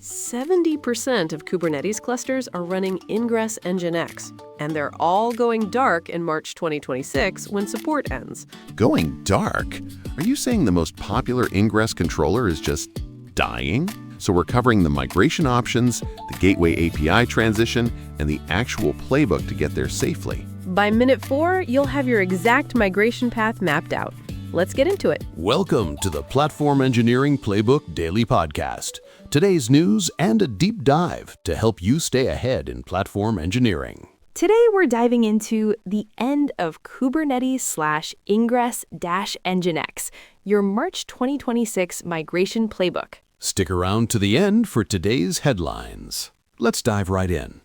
70% of Kubernetes clusters are running ingress-nginx, and they're all going dark in March 2026 when support ends. Going dark? Are you saying the most popular ingress controller is just dying? So we're covering the migration options, the gateway API transition, and the actual playbook to get there safely. By minute 4, you'll have your exact migration path mapped out. Let's get into it. Welcome to the Platform Engineering Playbook Daily Podcast. Today's news and a deep dive to help you stay ahead in platform engineering. Today, we're diving into the end of Kubernetes/ingress-nginx, your March 2026 migration playbook. Stick around to the end for today's headlines. Let's dive right in.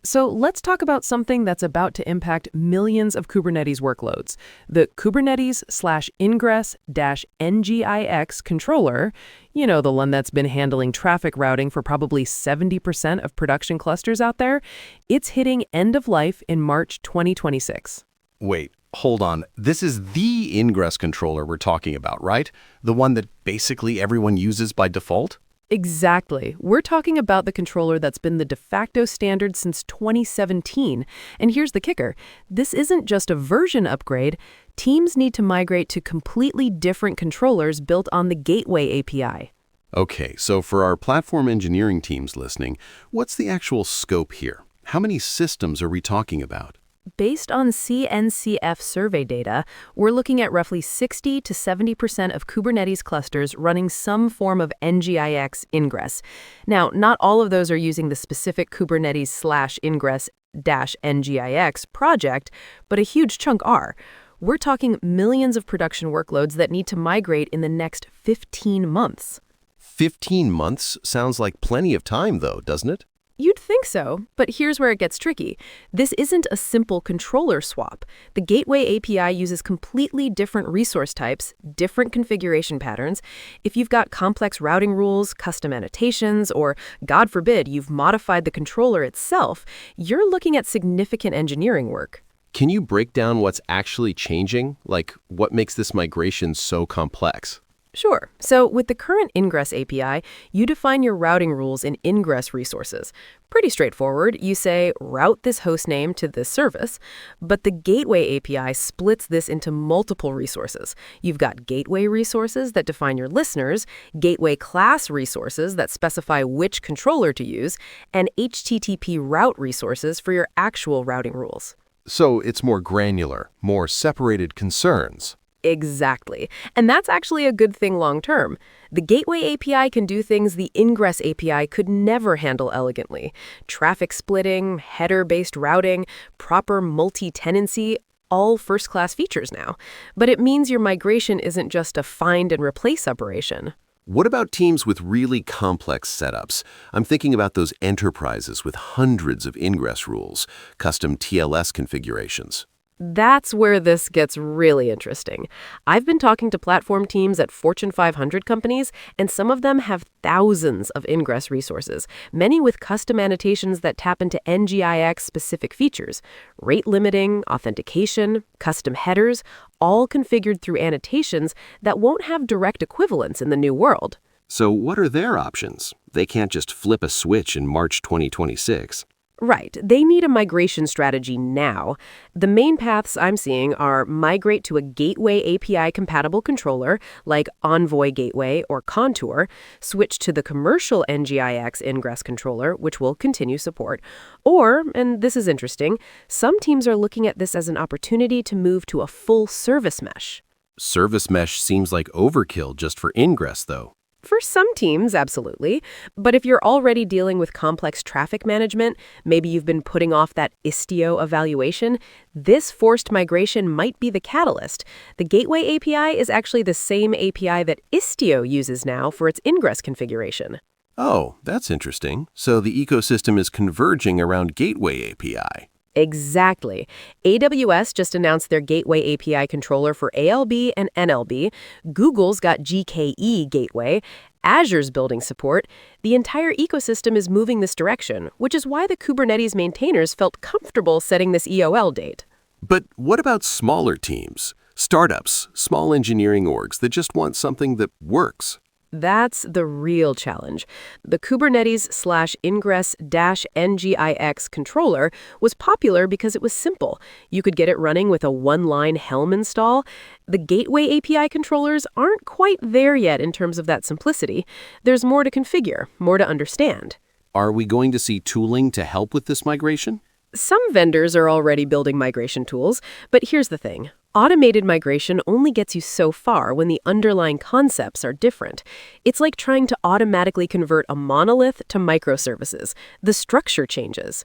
So let's talk about something that's about to impact millions of Kubernetes workloads. The Kubernetes/ingress-nginx controller, the one that's been handling traffic routing for probably 70% of production clusters out there, it's hitting end of life in March 2026. Wait, hold on. This is the ingress controller we're talking about, right? The one that basically everyone uses by default? Exactly. We're talking about the controller that's been the de facto standard since 2017. And here's the kicker. This isn't just a version upgrade. Teams need to migrate to completely different controllers built on the Gateway API. Okay, so for our platform engineering teams listening, what's the actual scope here? How many systems are we talking about? Based on CNCF survey data, we're looking at roughly 60 to 70% of Kubernetes clusters running some form of NGIX ingress. Now, not all of those are using the specific Kubernetes/ingress-nginx project, but a huge chunk are. We're talking millions of production workloads that need to migrate in the next 15 months. 15 months sounds like plenty of time, though, doesn't it? You'd think so, but here's where it gets tricky. This isn't a simple controller swap. The Gateway API uses completely different resource types, different configuration patterns. If you've got complex routing rules, custom annotations, or, God forbid, you've modified the controller itself, you're looking at significant engineering work. Can you break down what's actually changing? Like, what makes this migration so complex? Sure. So with the current Ingress API, you define your routing rules in ingress resources. Pretty straightforward. You say, route this host name to this service, but the Gateway API splits this into multiple resources. You've got gateway resources that define your listeners, gateway class resources that specify which controller to use, and HTTP route resources for your actual routing rules. So it's more granular, more separated concerns. Exactly. And that's actually a good thing long term. The Gateway API can do things the Ingress API could never handle elegantly. Traffic splitting, header-based routing, proper multi-tenancy, all first-class features now. But it means your migration isn't just a find and replace operation. What about teams with really complex setups? I'm thinking about those enterprises with hundreds of ingress rules, custom TLS configurations. That's where this gets really interesting. I've been talking to platform teams at Fortune 500 companies, and some of them have thousands of ingress resources, many with custom annotations that tap into NGIX-specific features, rate limiting, authentication, custom headers, all configured through annotations that won't have direct equivalents in the new world. So what are their options? They can't just flip a switch in March 2026. Right. They need a migration strategy now. The main paths I'm seeing are migrate to a Gateway API-compatible controller like Envoy Gateway or Contour, switch to the commercial NGIX ingress controller, which will continue support, or, and this is interesting, some teams are looking at this as an opportunity to move to a full service mesh. Service mesh seems like overkill just for ingress, though. For some teams, absolutely. But if you're already dealing with complex traffic management, maybe you've been putting off that Istio evaluation, this forced migration might be the catalyst. The Gateway API is actually the same API that Istio uses now for its ingress configuration. Oh, that's interesting. So the ecosystem is converging around Gateway API. Exactly. AWS just announced their Gateway API controller for ALB and NLB. Google's got GKE Gateway. Azure's building support. The entire ecosystem is moving this direction, which is why the Kubernetes maintainers felt comfortable setting this EOL date. But what about smaller teams? Startups, small engineering orgs that just want something that works. That's the real challenge. The Kubernetes/ingress-nginx controller was popular because it was simple. You could get it running with a one-line Helm install. The Gateway API controllers aren't quite there yet in terms of that simplicity. There's more to configure, more to understand. Are we going to see tooling to help with this migration? Some vendors are already building migration tools, but here's the thing. Automated migration only gets you so far when the underlying concepts are different. It's like trying to automatically convert a monolith to microservices. The structure changes.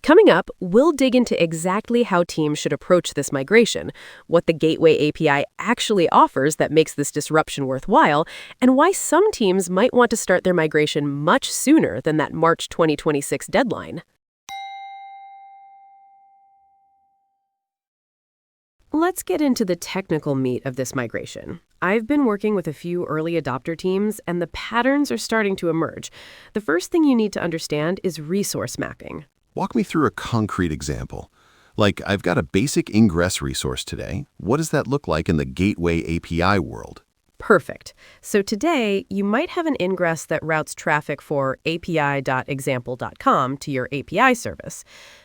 Coming up, we'll dig into exactly how teams should approach this migration, what the Gateway API actually offers that makes this disruption worthwhile, and why some teams might want to start their migration much sooner than that March 2026 deadline. Let's get into the technical meat of this migration. I've been working with a few early adopter teams, and the patterns are starting to emerge. The first thing you need to understand is resource mapping. Walk me through a concrete example. Like, I've got a basic ingress resource today. What does that look like in the Gateway API world? Perfect. So today, you might have an ingress that routes traffic for api.example.com to your API service.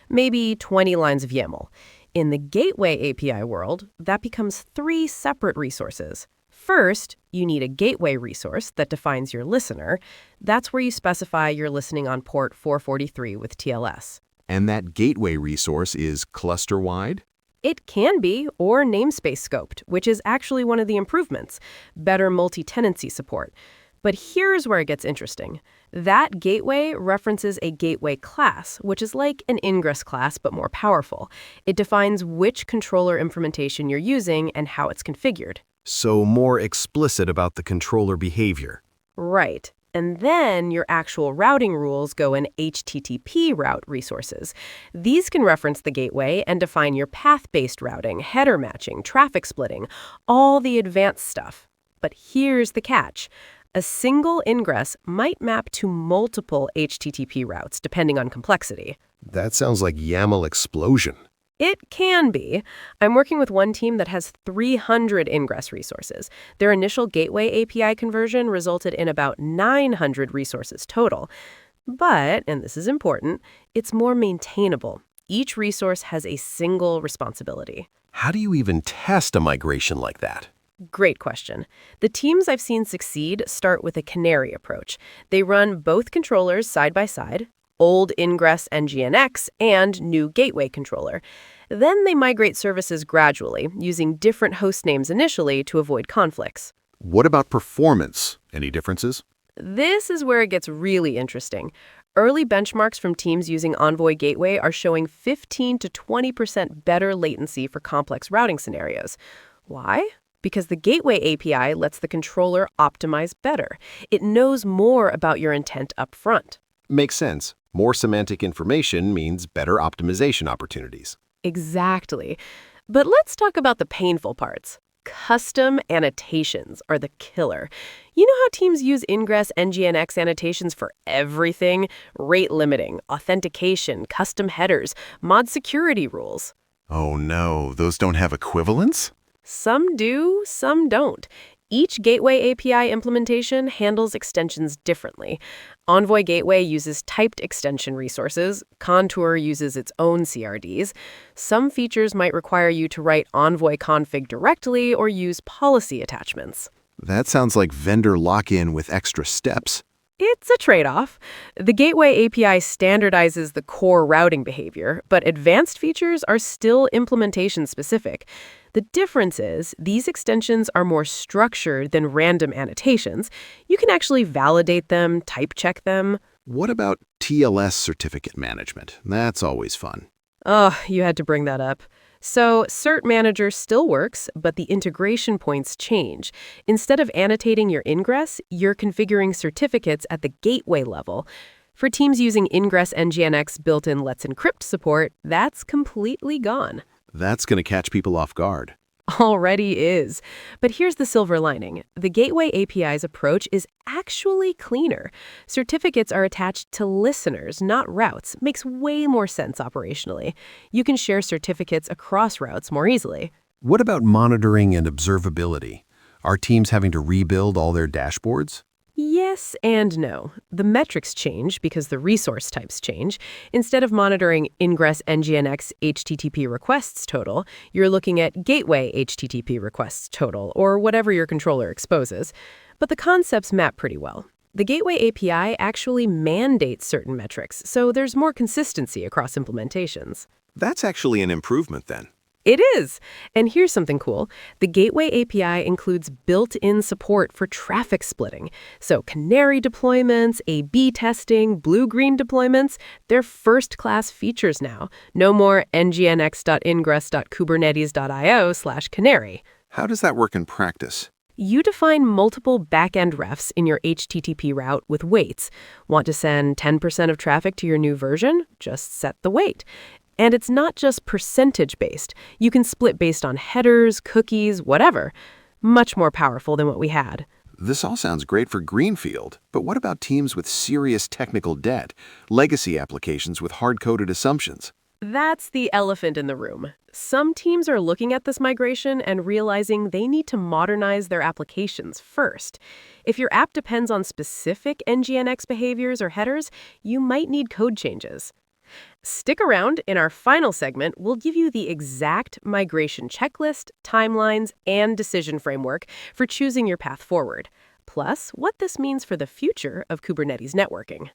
Maybe 20 lines of YAML. In the Gateway API world, that becomes 3 separate resources. First, you need a gateway resource that defines your listener. That's where you specify you're listening on port 443 with TLS. And that gateway resource is cluster-wide? It can be, or namespace scoped, which is actually one of the improvements, better multi-tenancy support. But here's where it gets interesting. That gateway references a gateway class, which is like an ingress class but more powerful. It defines which controller implementation you're using and how it's configured. So more explicit about the controller behavior. Right. And then your actual routing rules go in HTTP route resources. These can reference the gateway and define your path-based routing, header matching, traffic splitting, all the advanced stuff. But here's the catch. A single ingress might map to multiple HTTP routes, depending on complexity. That sounds like YAML explosion. It can be. I'm working with one team that has 300 ingress resources. Their initial Gateway API conversion resulted in about 900 resources total. But, and this is important, it's more maintainable. Each resource has a single responsibility. How do you even test a migration like that? Great question. The teams I've seen succeed start with a canary approach. They run both controllers side by side, old ingress-nginx and new gateway controller. Then they migrate services gradually, using different host names initially to avoid conflicts. What about performance? Any differences? This is where it gets really interesting. Early benchmarks from teams using Envoy Gateway are showing 15 to 20% better latency for complex routing scenarios. Why? Because the Gateway API lets the controller optimize better. It knows more about your intent up front. Makes sense. More semantic information means better optimization opportunities. Exactly. But let's talk about the painful parts. Custom annotations are the killer. You know how teams use ingress-nginx annotations for everything? Rate limiting, authentication, custom headers, mod security rules. Oh no, those don't have equivalents? Some do, some don't. Each Gateway API implementation handles extensions differently. Envoy Gateway uses typed extension resources. Contour uses its own CRDs. Some features might require you to write Envoy config directly or use policy attachments. That sounds like vendor lock-in with extra steps. It's a trade-off. The Gateway API standardizes the core routing behavior, but advanced features are still implementation-specific. The difference is these extensions are more structured than random annotations. You can actually validate them, type check them. What about TLS certificate management? That's always fun. Oh, you had to bring that up. So Cert Manager still works, but the integration points change. Instead of annotating your ingress, you're configuring certificates at the gateway level. For teams using ingress-nginx built-in Let's Encrypt support, that's completely gone. That's going to catch people off guard. Already is. But here's the silver lining. The Gateway API's approach is actually cleaner. Certificates are attached to listeners, not routes. Makes way more sense operationally. You can share certificates across routes more easily. What about monitoring and observability? Are teams having to rebuild all their dashboards? Yes and no. The metrics change because the resource types change. Instead of monitoring ingress-nginx HTTP requests total, you're looking at gateway HTTP requests total, or whatever your controller exposes. But the concepts map pretty well. The Gateway API actually mandates certain metrics, so there's more consistency across implementations. That's actually an improvement then. It is! And here's something cool. The Gateway API includes built-in support for traffic splitting. So canary deployments, A/B testing, blue-green deployments, they're first-class features now. No more nginx.ingress.kubernetes.io/canary. How does that work in practice? You define multiple back-end refs in your HTTP route with weights. Want to send 10% of traffic to your new version? Just set the weight. And it's not just percentage-based. You can split based on headers, cookies, whatever. Much more powerful than what we had. This all sounds great for greenfield, but what about teams with serious technical debt, legacy applications with hard-coded assumptions? That's the elephant in the room. Some teams are looking at this migration and realizing they need to modernize their applications first. If your app depends on specific NGNX behaviors or headers, you might need code changes. Stick around. In our final segment, we'll give you the exact migration checklist, timelines, and decision framework for choosing your path forward, plus what this means for the future of Kubernetes networking.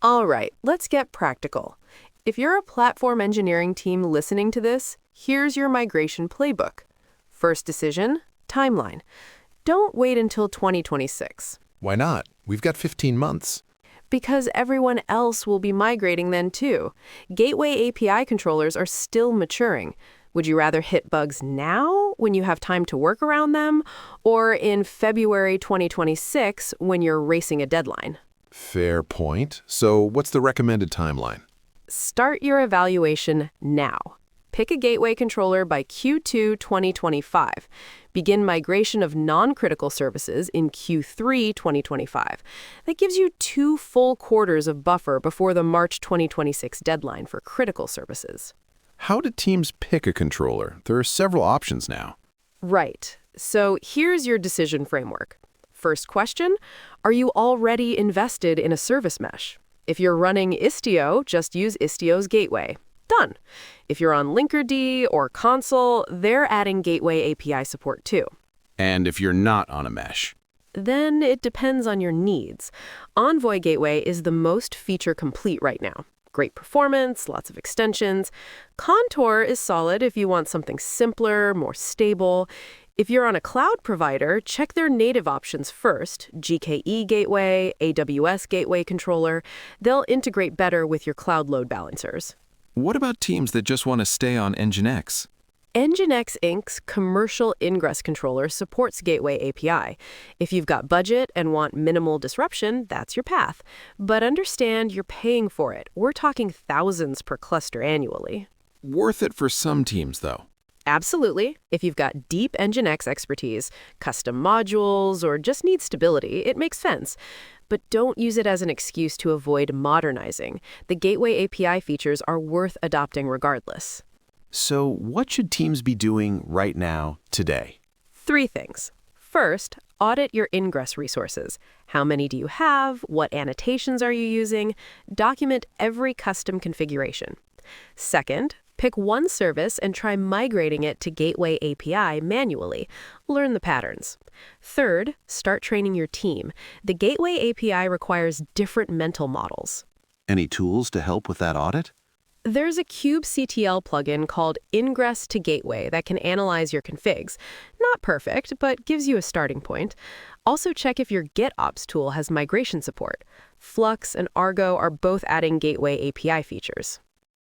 All right, let's get practical. If you're a platform engineering team listening to this, here's your migration playbook. First decision, timeline. Don't wait until 2026. Why not? We've got 15 months. Because everyone else will be migrating then too. Gateway API controllers are still maturing. Would you rather hit bugs now, when you have time to work around them, or in February 2026 when you're racing a deadline? Fair point. So what's the recommended timeline? Start your evaluation now. Pick a gateway controller by Q2 2025. Begin migration of non-critical services in Q3 2025. That gives you 2 full quarters of buffer before the March 2026 deadline for critical services. How do teams pick a controller? There are several options now. Right. So here's your decision framework. First question, are you already invested in a service mesh? If you're running Istio, just use Istio's gateway. Done. If you're on Linkerd or Consul, they're adding Gateway API support too. And if you're not on a mesh? Then it depends on your needs. Envoy Gateway is the most feature complete right now. Great performance, lots of extensions. Contour is solid if you want something simpler, more stable. If you're on a cloud provider, check their native options first, GKE Gateway, AWS Gateway Controller. They'll integrate better with your cloud load balancers. What about teams that just want to stay on nginx? nginx Inc.'s commercial ingress controller supports Gateway API. If you've got budget and want minimal disruption, that's your path. But understand you're paying for it. We're talking thousands per cluster annually. Worth it for some teams, though. Absolutely. If you've got deep nginx expertise, custom modules, or just need stability, it makes sense. But don't use it as an excuse to avoid modernizing. The Gateway API features are worth adopting regardless. So what should teams be doing right now, today? 3 things. First, audit your ingress resources. How many do you have? What annotations are you using? Document every custom configuration. Second, pick one service and try migrating it to Gateway API manually. Learn the patterns. Third, start training your team. The Gateway API requires different mental models. Any tools to help with that audit? There's a kubectl plugin called Ingress to Gateway that can analyze your configs. Not perfect, but gives you a starting point. Also check if your GitOps tool has migration support. Flux and Argo are both adding Gateway API features.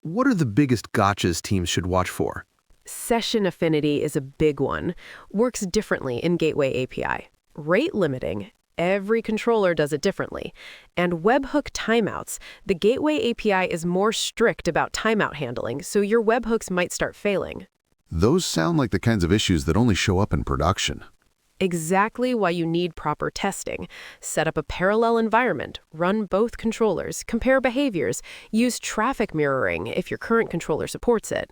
What are the biggest gotchas teams should watch for? Session affinity is a big one. Works differently in Gateway API. Rate limiting. Every controller does it differently. And webhook timeouts. The Gateway API is more strict about timeout handling, so your webhooks might start failing. Those sound like the kinds of issues that only show up in production. Exactly why you need proper testing. Set up a parallel environment, run both controllers, compare behaviors, use traffic mirroring if your current controller supports it.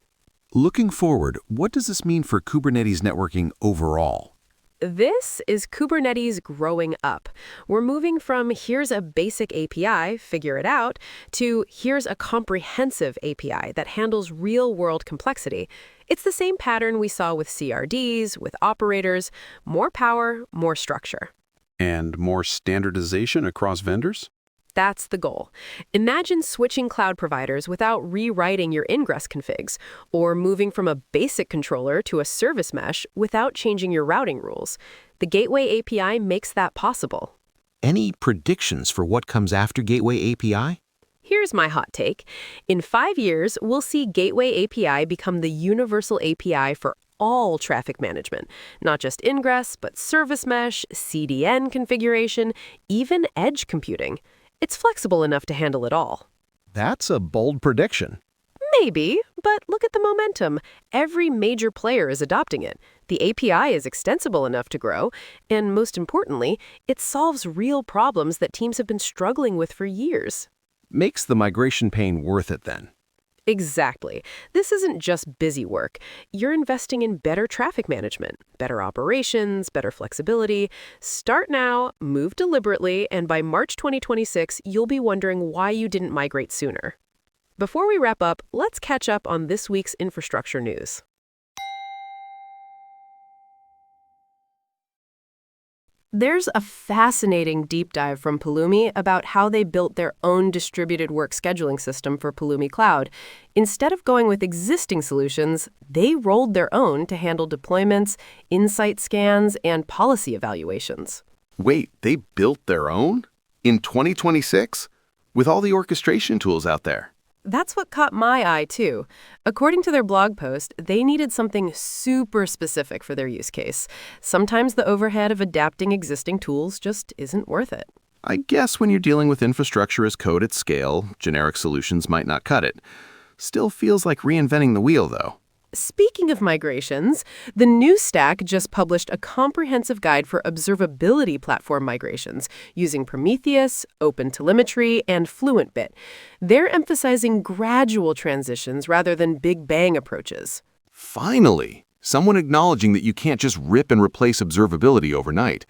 Looking forward, what does this mean for Kubernetes networking overall? This is Kubernetes growing up. We're moving from here's a basic API, figure it out, to here's a comprehensive API that handles real-world complexity. It's the same pattern we saw with CRDs, with operators, more power, more structure. And more standardization across vendors? That's the goal. Imagine switching cloud providers without rewriting your ingress configs, or moving from a basic controller to a service mesh without changing your routing rules. The Gateway API makes that possible. Any predictions for what comes after Gateway API? Here's my hot take. In 5 years, we'll see Gateway API become the universal API for all traffic management, not just ingress, but service mesh, CDN configuration, even edge computing. It's flexible enough to handle it all. That's a bold prediction. Maybe, but look at the momentum. Every major player is adopting it. The API is extensible enough to grow, and most importantly, it solves real problems that teams have been struggling with for years. Makes the migration pain worth it then. Exactly. This isn't just busy work. You're investing in better traffic management, better operations, better flexibility. Start now, move deliberately, and by March 2026, you'll be wondering why you didn't migrate sooner. Before we wrap up, let's catch up on this week's infrastructure news. There's a fascinating deep dive from Pulumi about how they built their own distributed work scheduling system for Pulumi Cloud. Instead of going with existing solutions, they rolled their own to handle deployments, insight scans, and policy evaluations. Wait, they built their own? In 2026? With all the orchestration tools out there? That's what caught my eye, too. According to their blog post, they needed something super specific for their use case. Sometimes the overhead of adapting existing tools just isn't worth it. I guess when you're dealing with infrastructure as code at scale, generic solutions might not cut it. Still feels like reinventing the wheel, though. Speaking of migrations, the new stack just published a comprehensive guide for observability platform migrations using Prometheus, OpenTelemetry, and FluentBit. They're emphasizing gradual transitions rather than big bang approaches. Finally, someone acknowledging that you can't just rip and replace observability overnight.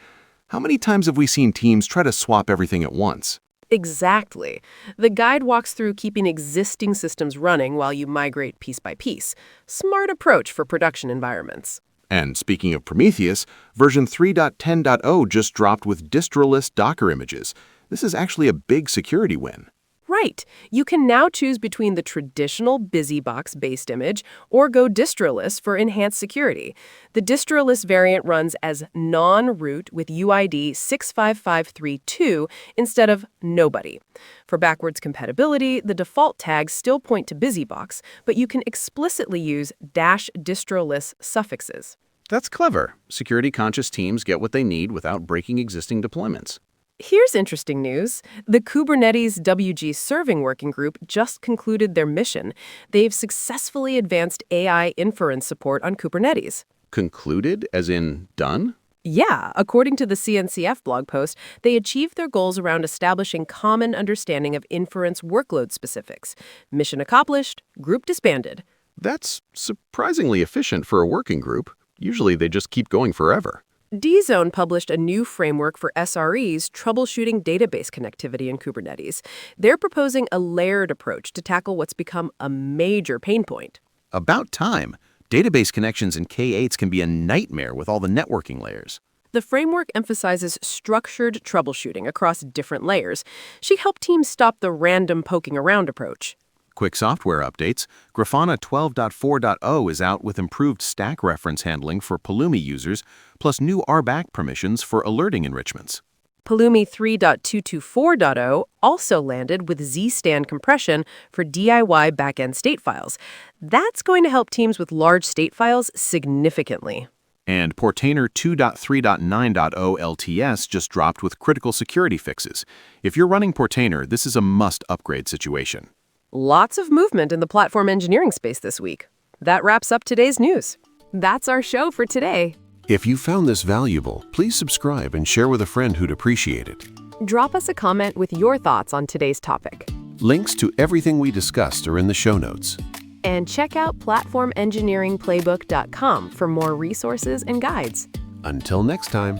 How many times have we seen teams try to swap everything at once? Exactly. The guide walks through keeping existing systems running while you migrate piece by piece. Smart approach for production environments. And speaking of Prometheus, version 3.10.0 just dropped with distroless Docker images. This is actually a big security win. Right. You can now choose between the traditional BusyBox-based image or go distroless for enhanced security. The distroless variant runs as non-root with UID 65532 instead of nobody. For backwards compatibility, the default tags still point to BusyBox, but you can explicitly use -distroless suffixes. That's clever. Security-conscious teams get what they need without breaking existing deployments. Here's interesting news. The Kubernetes WG Serving Working Group just concluded their mission. They've successfully advanced AI inference support on Kubernetes. Concluded, as in done? Yeah, according to the CNCF blog post, they achieved their goals around establishing common understanding of inference workload specifics. Mission accomplished, group disbanded. That's surprisingly efficient for a working group. Usually they just keep going forever. dzone published a new framework for SREs troubleshooting database connectivity in Kubernetes. They're proposing a layered approach to tackle what's become a major pain point. About time. Database connections in K8s can be a nightmare with all the networking layers. The framework emphasizes structured troubleshooting across different layers. She helped teams stop the random poking around approach. Quick software updates. Grafana 12.4.0 is out with improved stack reference handling for Pulumi users, plus new RBAC permissions for alerting enrichments. Pulumi 3.224.0 also landed with zstand compression for DIY backend state files. That's going to help teams with large state files significantly. And Portainer 2.3.9.0 LTS just dropped with critical security fixes. If you're running Portainer, this is a must-upgrade situation. Lots of movement in the platform engineering space this week. That wraps up today's news. That's our show for today. If you found this valuable, please subscribe and share with a friend who'd appreciate it. Drop us a comment with your thoughts on today's topic. Links to everything we discussed are in the show notes. And check out platformengineeringplaybook.com for more resources and guides. Until next time.